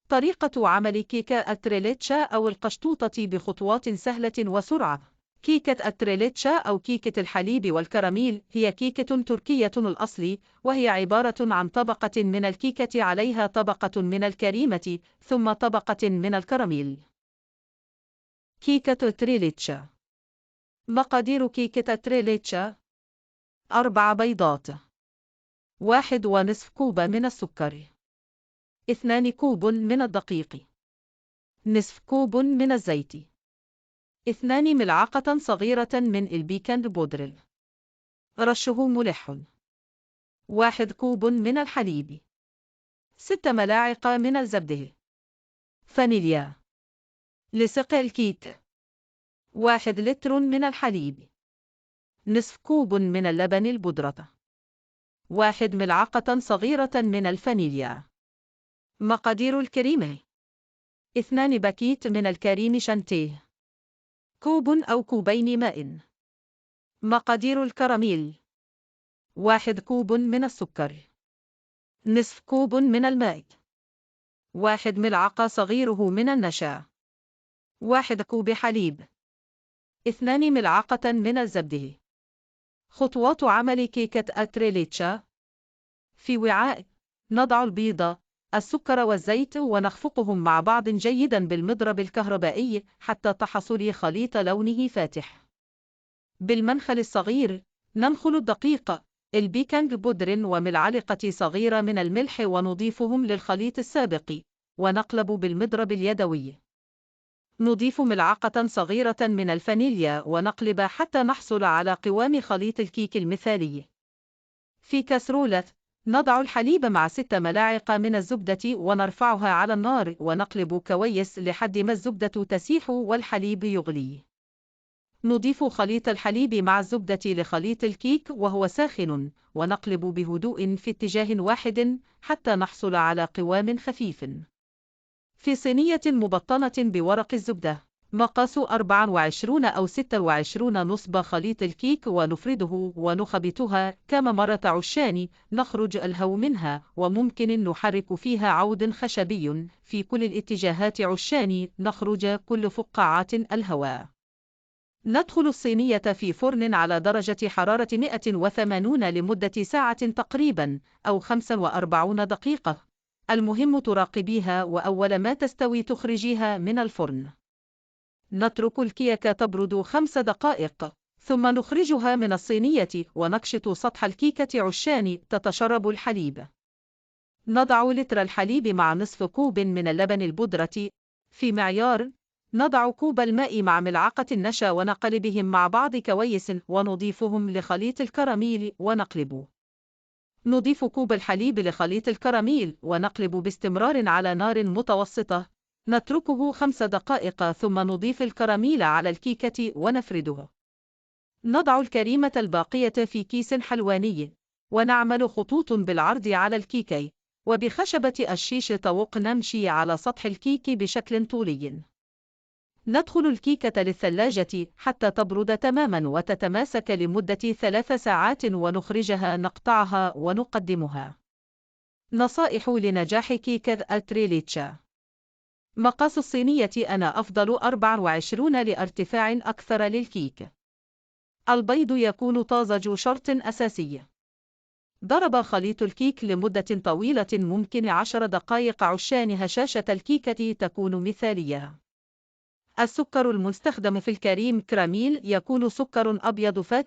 طريقة عمل كيكة التريليتشا أو القشطوطة بخطوات سهلة وسرعة. كيكة التريليتشا أو كيكة الحليب والكراميل هي كيكة تركية الأصل، وهي عبارة عن طبقة من الكيكة عليها طبقة من الكريمة ثم طبقة من الكراميل. كيكة التريليتشا. مقادير كيكة التريليتشا: 4 بيضات، 1.5 كوب من السكر، 2 كوب من الدقيق، نصف كوب من الزيت، 2 ملعقة صغيرة من البيكنج بودر، رشه ملح، 1 كوب من الحليب، 6 ملاعق من الزبدة، فانيليا. لسقي الكيك: 1 لتر من الحليب، نصف كوب من اللبن البودرة، 1 ملعقة صغيرة من الفانيليا. مقادير الكريمة: 2 باكيت من الكريم شانتيه، كوب أو كوبين ماء. مقادير الكراميل: 1 كوب من السكر، نصف كوب من الماء، 1 ملعقة صغيره من النشا، 1 كوب حليب، 2 ملعقة من الزبدة. خطوات عمل كيكة التريليتشا: في وعاء نضع البيض، السكر والزيت ونخفقهم مع بعض جيدا بالمضرب الكهربائي حتى تحصل خليط لونه فاتح. بالمنخل الصغير ننخل الدقيق، البيكنج بودر وملعقة صغيرة من الملح ونضيفهم للخليط السابق، ونقلب بالمضرب اليدوي. نضيف ملعقة صغيرة من الفانيليا ونقلب حتى نحصل على قوام خليط الكيك المثالي. في كسرولة نضع الحليب مع 6 ملاعق من الزبدة ونرفعها على النار ونقلب كويس لحد ما الزبدة تسيح والحليب يغلي. نضيف خليط الحليب مع الزبدة لخليط الكيك وهو ساخن، ونقلب بهدوء في اتجاه واحد حتى نحصل على قوام خفيف. في صينية مبطنة بورق الزبدة، مقاس 24 أو 26 نصب خليط الكيك ونفرده ونخبطها كما مرة عشان نخرج الهواء منها، وممكن نحرك فيها عود خشبي في كل الاتجاهات عشان نخرج كل فقاعات الهواء. ندخل الصينية في فرن على درجة حرارة 180 لمدة ساعة تقريبا أو 45 دقيقة. المهم تراقبيها وأول ما تستوي تخرجيها من الفرن. نترك الكيكة تبرد 5 دقائق ثم نخرجها من الصينية ونكشط سطح الكيكة عشان تتشرب الحليب. نضع لتر الحليب مع نصف كوب من اللبن البودرة في معيار. نضع كوب الماء مع ملعقة النشا ونقلبهم مع بعض كويس ونضيفهم لخليط الكراميل ونقلب. نضيف كوب الحليب لخليط الكراميل ونقلب باستمرار على نار متوسطة. نتركه 5 دقائق ثم نضيف الكراميل على الكيكة ونفرده. نضع الكريمة الباقية في كيس حلواني ونعمل خطوط بالعرض على الكيكة، وبخشبة الشيش طوق نمشي على سطح الكيك بشكل طولي. ندخل الكيكة للثلاجة حتى تبرد تماما وتتماسك لمدة 3 ساعات ونخرجها نقطعها ونقدمها. نصائح لنجاح كيكة التريليتشا: مقاس الصينية أنا أفضل 24 لارتفاع أكثر للكيك. البيض يكون طازج شرط أساسي. ضرب خليط الكيك لمدة طويلة ممكن 10 دقائق عشان هشاشة الكيكة تكون مثالية. السكر المستخدم في الكريم كراميل يكون سكر أبيض فاتح